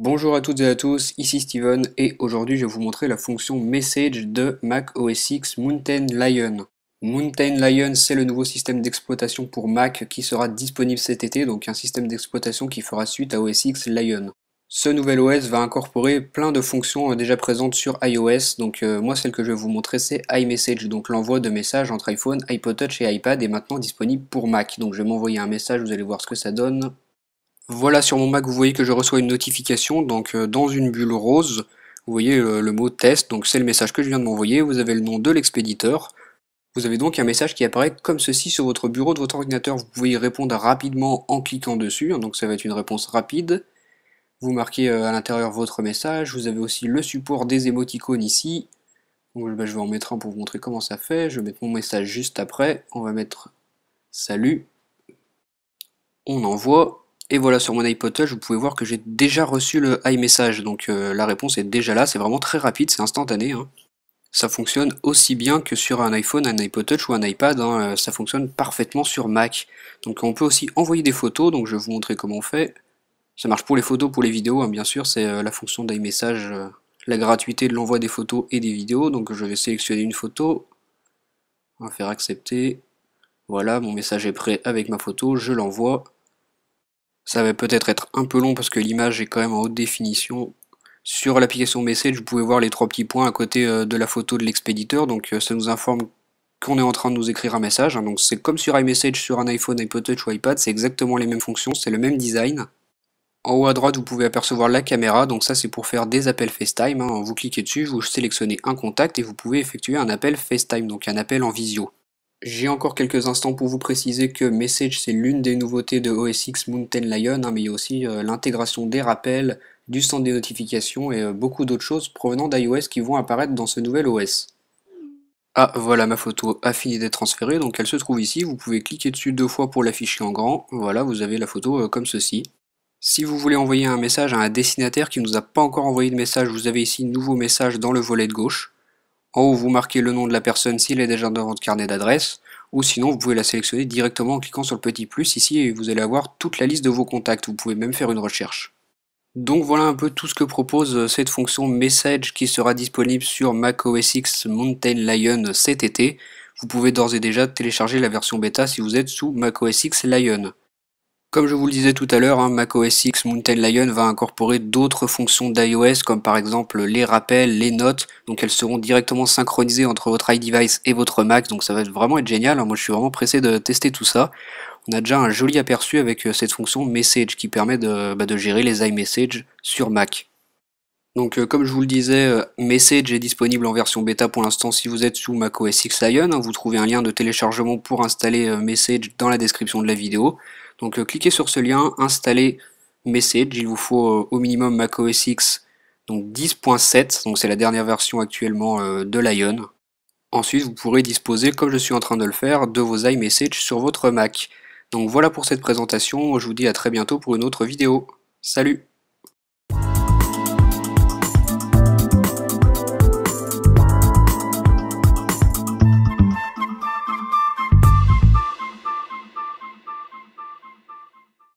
Bonjour à toutes et à tous, ici Steven et aujourd'hui je vais vous montrer la fonction Message de Mac OS X Mountain Lion. Mountain Lion, c'est le nouveau système d'exploitation pour Mac qui sera disponible cet été, donc un système d'exploitation qui fera suite à OS X Lion. Ce nouvel OS va incorporer plein de fonctions déjà présentes sur iOS, donc moi celle que je vais vous montrer c'est iMessage, donc l'envoi de messages entre iPhone, iPod Touch et iPad est maintenant disponible pour Mac. Donc je vais m'envoyer un message, vous allez voir ce que ça donne. Voilà, sur mon Mac, vous voyez que je reçois une notification, donc dans une bulle rose, vous voyez le mot test, donc c'est le message que je viens de m'envoyer, vous avez le nom de l'expéditeur, vous avez donc un message qui apparaît comme ceci sur votre bureau de votre ordinateur, vous pouvez y répondre rapidement en cliquant dessus, hein, donc ça va être une réponse rapide, vous marquez à l'intérieur votre message, vous avez aussi le support des émoticônes ici, donc, je vais en mettre un pour vous montrer comment ça fait, je vais mettre mon message juste après, on va mettre salut, on envoie. Et voilà, sur mon iPod Touch, vous pouvez voir que j'ai déjà reçu le iMessage, donc la réponse est déjà là, c'est vraiment très rapide, c'est instantané, hein. Ça fonctionne aussi bien que sur un iPhone, un iPod Touch ou un iPad, hein, ça fonctionne parfaitement sur Mac. Donc on peut aussi envoyer des photos, donc je vais vous montrer comment on fait. Ça marche pour les photos, pour les vidéos, hein, bien sûr, c'est la fonction d'iMessage, la gratuité de l'envoi des photos et des vidéos, donc je vais sélectionner une photo, on va faire accepter, voilà, mon message est prêt avec ma photo, je l'envoie. Ça va peut-être être un peu long parce que l'image est quand même en haute définition. Sur l'application Message, vous pouvez voir les trois petits points à côté de la photo de l'expéditeur, donc ça nous informe qu'on est en train de nous écrire un message, hein. Donc c'est comme sur iMessage sur un iPhone, iPod Touch ou iPad, c'est exactement les mêmes fonctions, c'est le même design. En haut à droite, vous pouvez apercevoir la caméra, donc ça c'est pour faire des appels FaceTime, hein. Vous cliquez dessus, vous sélectionnez un contact et vous pouvez effectuer un appel FaceTime, donc un appel en visio. J'ai encore quelques instants pour vous préciser que Message c'est l'une des nouveautés de OS X Mountain Lion, hein, mais il y a aussi l'intégration des rappels, du centre des notifications et beaucoup d'autres choses provenant d'iOS qui vont apparaître dans ce nouvel OS. Ah voilà, ma photo a fini d'être transférée, donc elle se trouve ici, vous pouvez cliquer dessus deux fois pour l'afficher en grand, voilà, vous avez la photo comme ceci. Si vous voulez envoyer un message à un destinataire qui ne nous a pas encore envoyé de message, vous avez ici nouveau message dans le volet de gauche. En haut, vous marquez le nom de la personne s'il est déjà dans votre carnet d'adresses, ou sinon vous pouvez la sélectionner directement en cliquant sur le petit plus ici et vous allez avoir toute la liste de vos contacts, vous pouvez même faire une recherche. Donc voilà un peu tout ce que propose cette fonction Message qui sera disponible sur Mac OS X Mountain Lion cet été. Vous pouvez d'ores et déjà télécharger la version bêta si vous êtes sous Mac OS X Lion. Comme je vous le disais tout à l'heure, hein, Mac OS X Mountain Lion va incorporer d'autres fonctions d'iOS comme par exemple les rappels, les notes, donc elles seront directement synchronisées entre votre iDevice et votre Mac, donc ça va vraiment être génial, hein. Moi je suis vraiment pressé de tester tout ça. On a déjà un joli aperçu avec cette fonction Message qui permet de gérer les iMessage sur Mac. Donc comme je vous le disais, Message est disponible en version bêta pour l'instant si vous êtes sous Mac OS X Lion, hein. Vous trouvez un lien de téléchargement pour installer Message dans la description de la vidéo. Donc cliquez sur ce lien, installez Message, il vous faut au minimum Mac OS X donc 10.7, donc c'est la dernière version actuellement de Lion. Ensuite vous pourrez disposer, comme je suis en train de le faire, de vos iMessage sur votre Mac. Donc voilà pour cette présentation, je vous dis à très bientôt pour une autre vidéo. Salut!